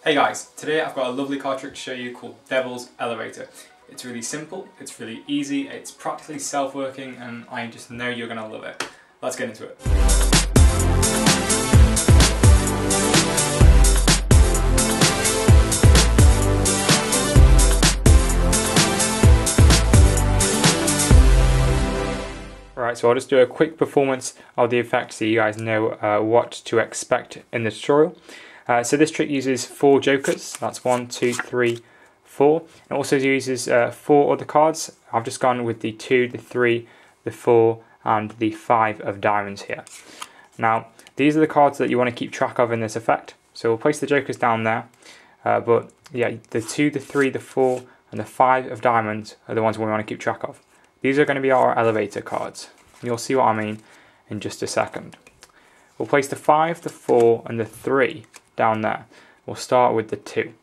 Hey guys, today I've got a lovely card trick to show you called Devil's Elevator. It's really simple, it's really easy, it's practically self-working, and I just know you're going to love it. Let's get into it. Right, so I'll just do a quick performance of the effect so you guys know what to expect in the tutorial. So this trick uses 4 jokers, that's 1, 2, 3, 4. It also uses 4 other cards. I've just gone with the 2, the 3, the 4 and the 5 of diamonds here. Now these are the cards that you want to keep track of in this effect. So we'll place the jokers down there, but yeah, the 2, the 3, the 4 and the 5 of diamonds are the ones we want to keep track of. These are going to be our elevator cards. You'll see what I mean in just a second. We'll place the 5, the 4 and the 3 down there. We'll start with the 2.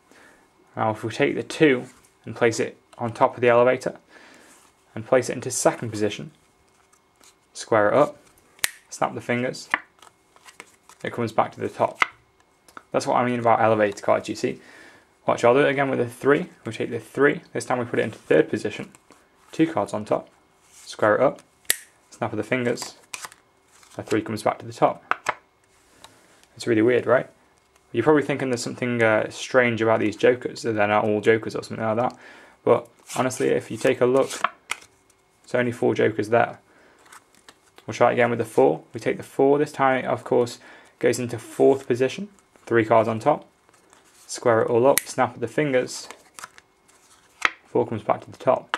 Now if we take the 2 and place it on top of the elevator and place it into second position, square it up, snap the fingers, it comes back to the top. That's what I mean about elevator cards, you see. Watch, I'll do it again with the 3. We'll take the 3, this time we put it into third position, 2 cards on top, square it up, snap of the fingers, the 3 comes back to the top. It's really weird, right? You're probably thinking there's something strange about these jokers, that they're not all jokers or something like that. But honestly, if you take a look, it's only 4 jokers there. We'll try it again with the 4. We take the 4, this time it of course goes into 4th position, 3 cards on top, square it all up, snap of the fingers, 4 comes back to the top.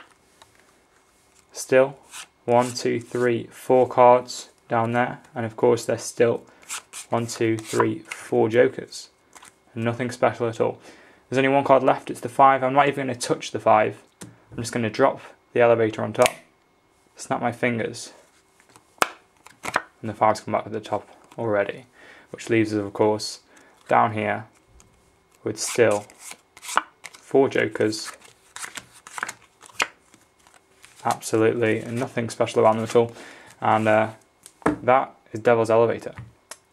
Still 1, 2, 3, 4 cards down there, and of course there's still 1, 2, 3, 4 jokers. Nothing special at all. There's only 1 card left, it's the 5. I'm not even going to touch the 5. I'm just going to drop the elevator on top, snap my fingers, and the 5's come back to the top already. Which leaves us of course down here with still 4 jokers. Absolutely nothing special about them at all. And that is Devil's Elevator.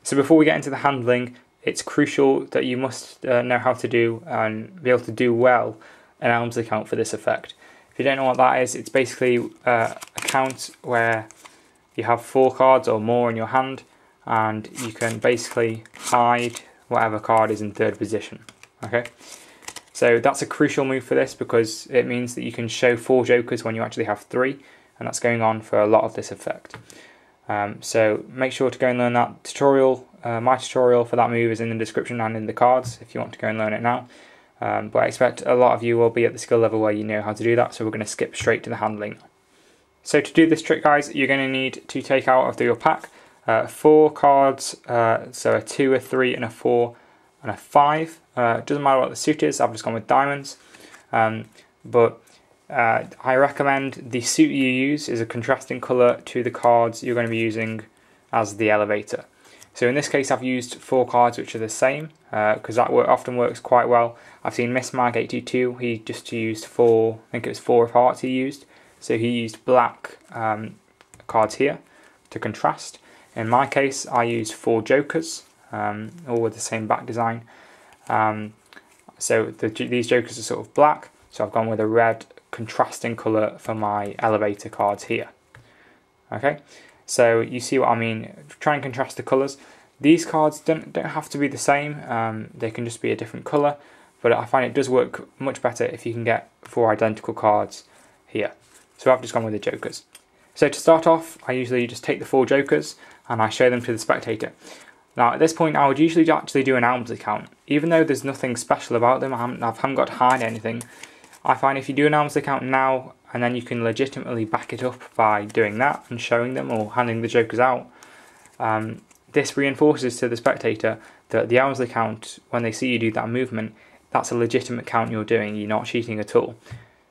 So before we get into the handling, it's crucial that you must know how to do and be able to do well an Elmsley count for this effect. If you don't know what that is, it's basically a count where you have 4 cards or more in your hand and you can basically hide whatever card is in third position. Okay, so that's a crucial move for this because it means that you can show 4 jokers when you actually have 3, and that's going on for a lot of this effect. So make sure to go and learn that tutorial. My tutorial for that move is in the description and in the cards if you want to go and learn it now. But I expect a lot of you will be at the skill level where you know how to do that, so we're going to skip straight to the handling. So to do this trick, guys, you're going to need to take out of your pack 4 cards, so a 2, a 3 and a 4 and a 5. It doesn't matter what the suit is, I've just gone with diamonds. But I recommend the suit you use is a contrasting colour to the cards you're going to be using as the elevator. So in this case I've used 4 cards which are the same, because that often works quite well. I've seen Miss Mag 822, he just used 4, I think it was 4 of hearts he used. So he used black cards here to contrast. In my case I used 4 jokers, all with the same back design. So these jokers are sort of black, so I've gone with a red contrasting colour for my elevator cards here. Okay, so you see what I mean. Try and contrast the colours. These cards don't have to be the same, they can just be a different colour, but I find it does work much better if you can get 4 identical cards here. So I've just gone with the jokers. So to start off, I usually just take the 4 jokers and I show them to the spectator. Now at this point I would usually actually do an Elmsley count. Even though there's nothing special about them, I haven't got to hide anything, I find if you do an Elmsley count now and then you can legitimately back it up by doing that and showing them or handing the jokers out, this reinforces to the spectator that the Elmsley count, when they see you do that movement, that's a legitimate count you're doing, you're not cheating at all.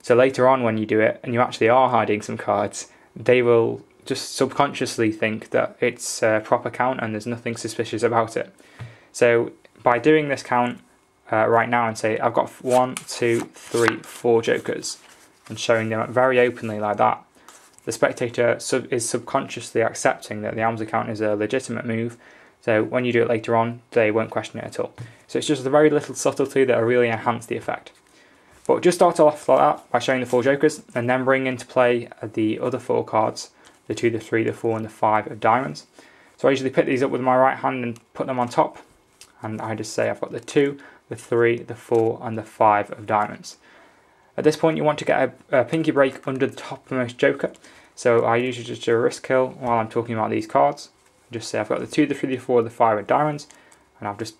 So later on when you do it and you actually are hiding some cards, they will just subconsciously think that it's a proper count and there's nothing suspicious about it. So by doing this count right now and say I've got 1, 2, 3, 4 jokers and showing them very openly like that, the spectator is subconsciously accepting that the Elmsley count is a legitimate move, So when you do it later on, they won't question it at all. So it's just a very little subtlety that will really enhance the effect. But just start off like that by showing the 4 jokers, and then bring into play the other 4 cards, the 2, the 3, the 4 and the 5 of diamonds. So I usually pick these up with my right hand and put them on top, and I just say I've got the 2, the 3, the 4 and the 5 of diamonds. At this point you want to get a pinky break under the topmost joker, so I usually just do a wrist kill while I'm talking about these cards. Just say I've got the 2, the 3, the 4, the 5 of diamonds, and I've just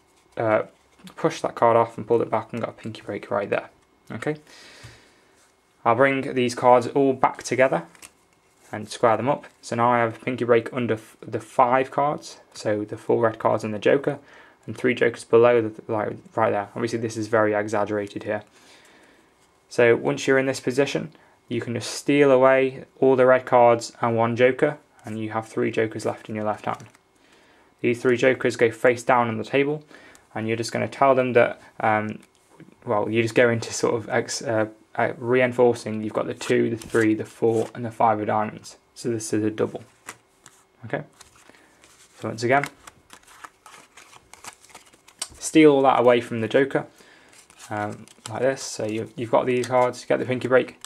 pushed that card off and pulled it back and got a pinky break right there. Okay, I'll bring these cards all back together and square them up. So now I have a pinky break under the 5 cards, so the 4 red cards and the joker, and 3 jokers below, right there. Obviously this is very exaggerated here. So once you're in this position, you can just steal away all the red cards and 1 joker, and you have 3 jokers left in your left hand. These 3 jokers go face down on the table, and you're just going to tell them that well, you just go into sort of reinforcing you've got the 2, the 3, the 4 and the 5 of diamonds. So this is a double. Okay, so once again, steal all that away from the joker, like this. So you've got these cards, you get the pinky break,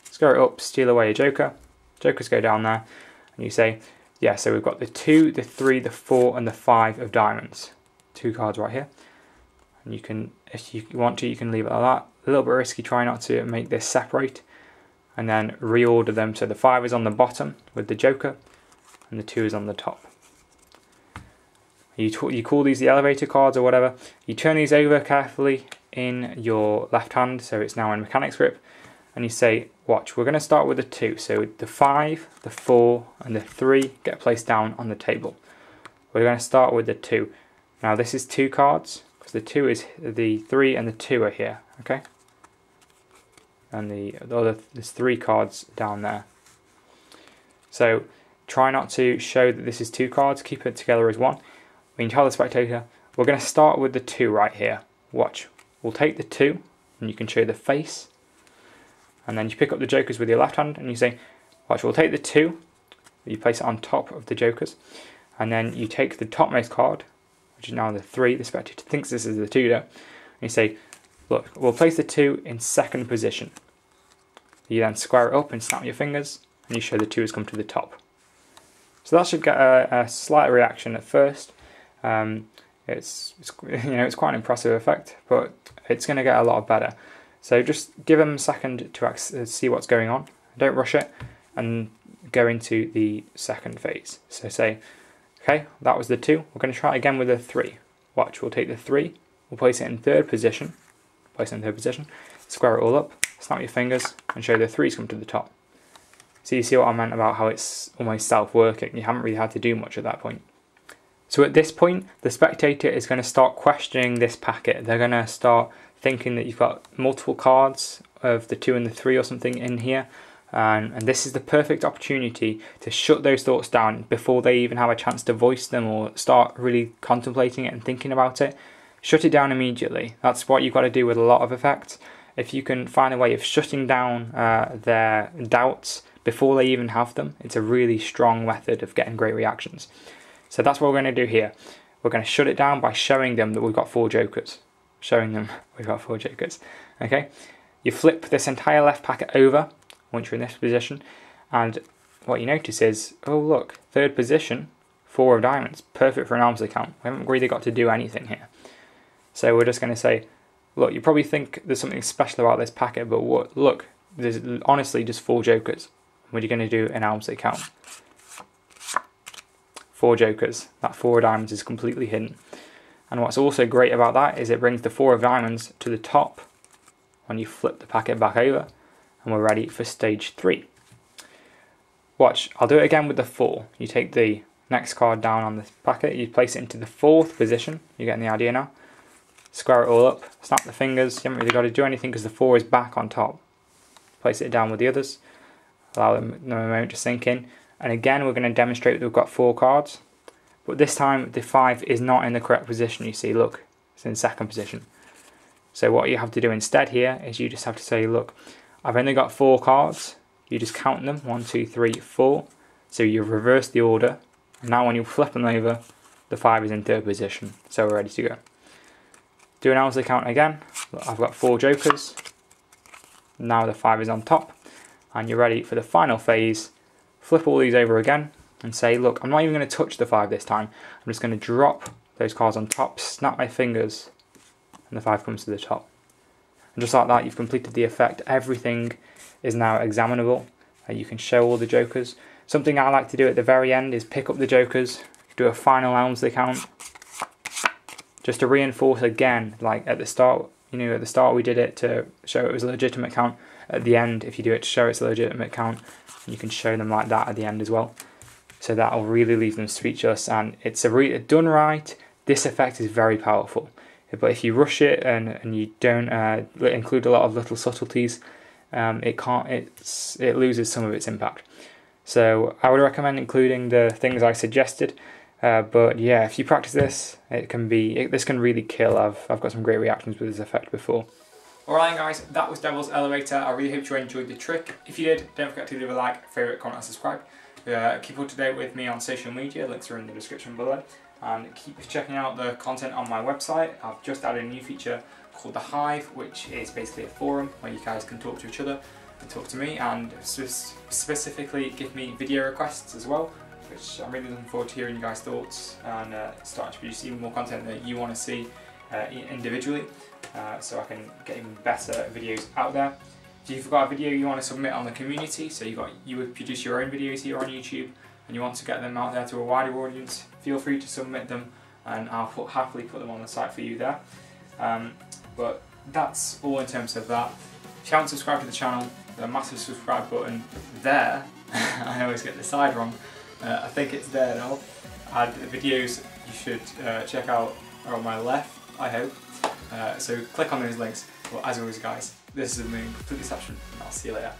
square it up, steal away a joker, jokers go down there, and you say, yeah, so we've got the 2, the 3, the 4 and the 5 of diamonds. 2 cards right here. And you can, if you want to, you can leave it like that. A little bit risky, try not to make this separate. And then reorder them so the 5 is on the bottom with the joker and the 2 is on the top. You call these the elevator cards or whatever. You turn these over carefully in your left hand, so it's now in mechanics grip. And you say, watch, we're going to start with the 2. So the 5, the 4 and the 3 get placed down on the table. We're going to start with the 2. Now this is 2 cards. The 2 is the 3 and the 2 are here, okay? And the other, there's 3 cards down there. So try not to show that this is 2 cards, keep it together as 1. When you tell the spectator, we're going to start with the 2 right here. Watch, we'll take the 2 and you can show the face. And then you pick up the jokers with your left hand and you say, watch, we'll take the 2, you place it on top of the jokers. And then you take the topmost card, which is now the 3, the spectator thinks this is the 2 though, and you say, look, we'll place the 2 in 2nd position. You then square it up and snap your fingers, and you show the 2 has come to the top. So that should get a slight reaction at first. It's quite an impressive effect, but it's going to get a lot better. So just give them a second to see what's going on. Don't rush it, and go into the 2nd phase. So say, okay, that was the 2. We're going to try it again with the 3. Watch, we'll take the 3, we'll place it in 3rd position. Place it in 3rd position, square it all up, snap your fingers, and show the 3's come to the top. So you see what I meant about how it's almost self-working. You haven't really had to do much at that point. So at this point, the spectator is going to start questioning this packet. They're going to start thinking that you've got multiple cards of the 2 and the 3 or something in here. And this is the perfect opportunity to shut those thoughts down before they even have a chance to voice them or start really contemplating it and thinking about it. Shut it down immediately. That's what you've got to do with a lot of effects. If you can find a way of shutting down their doubts before they even have them, it's a really strong method of getting great reactions. So that's what we're going to do here. We're going to shut it down by showing them that we've got 4 jokers. Showing them we've got 4 jokers. Okay? You flip this entire left packet over once you're in this position, and what you notice is, oh look, 3rd position, 4 of diamonds, perfect for an arms account. We haven't really got to do anything here. So we're just going to say, look, you probably think there's something special about this packet, but what? Look, there's honestly just 4 jokers. What are you going to do in arms account? 4 jokers. That 4 of diamonds is completely hidden. And what's also great about that is it brings the 4 of diamonds to the top when you flip the packet back over. And we're ready for stage 3. Watch, I'll do it again with the 4. You take the next card down on the packet, you place it into the 4th position. You're getting the idea now. Square it all up, snap the fingers. You haven't really got to do anything because the 4 is back on top. Place it down with the others. Allow them a moment to sink in. And again, we're going to demonstrate that we've got 4 cards. But this time, the 5 is not in the correct position. You see, look, it's in 2nd position. So what you have to do instead here is you just have to say, look, I've only got 4 cards. You just count them, 1, 2, 3, 4. So you reverse the order. And now when you flip them over, the 5 is in third position, so we're ready to go. Do an Owlsley count again. I've got 4 jokers. Now the 5 is on top, and you're ready for the final phase. Flip all these over again and say, look, I'm not even going to touch the 5 this time. I'm just going to drop those cards on top, snap my fingers, and the 5 comes to the top. And just like that, you've completed the effect. Everything is now examinable. You can show all the jokers. Something I like to do at the very end is pick up the jokers, do a final Owlsley count, just to reinforce again, like at the start, at the start we did it to show it was a legitimate count. At the end, if you do it to show it's a legitimate count, you can show them like that at the end as well. So that'll really leave them speechless, and it's done right. This effect is very powerful. But if you rush it and you don't include a lot of little subtleties, it loses some of its impact. So I would recommend including the things I suggested. But yeah, if you practice this, this can really kill. I've got some great reactions with this effect before. Alright guys, that was Devil's Elevator. I really hope you enjoyed the trick. If you did, don't forget to leave a like, favourite, comment and subscribe. Keep up to date with me on social media, links are in the description below. And keep checking out the content on my website. I've just added a new feature called The Hive, which is basically a forum where you guys can talk to each other and talk to me, and specifically give me video requests as well, which I'm really looking forward to hearing you guys' thoughts and starting to produce even more content that you want to see individually, so I can get even better videos out there. If you've got a video you want to submit on the community, so you would produce your own videos here on YouTube and you want to get them out there to a wider audience, feel free to submit them and I'll happily put them on the site for you there. But that's all in terms of that. If you haven't subscribed to the channel, the massive subscribe button there. I always get the side wrong. I think it's there now. And the videos you should check out are on my left, I hope. So click on those links. Well, as always guys, this has been completely Deception, and I'll see you later.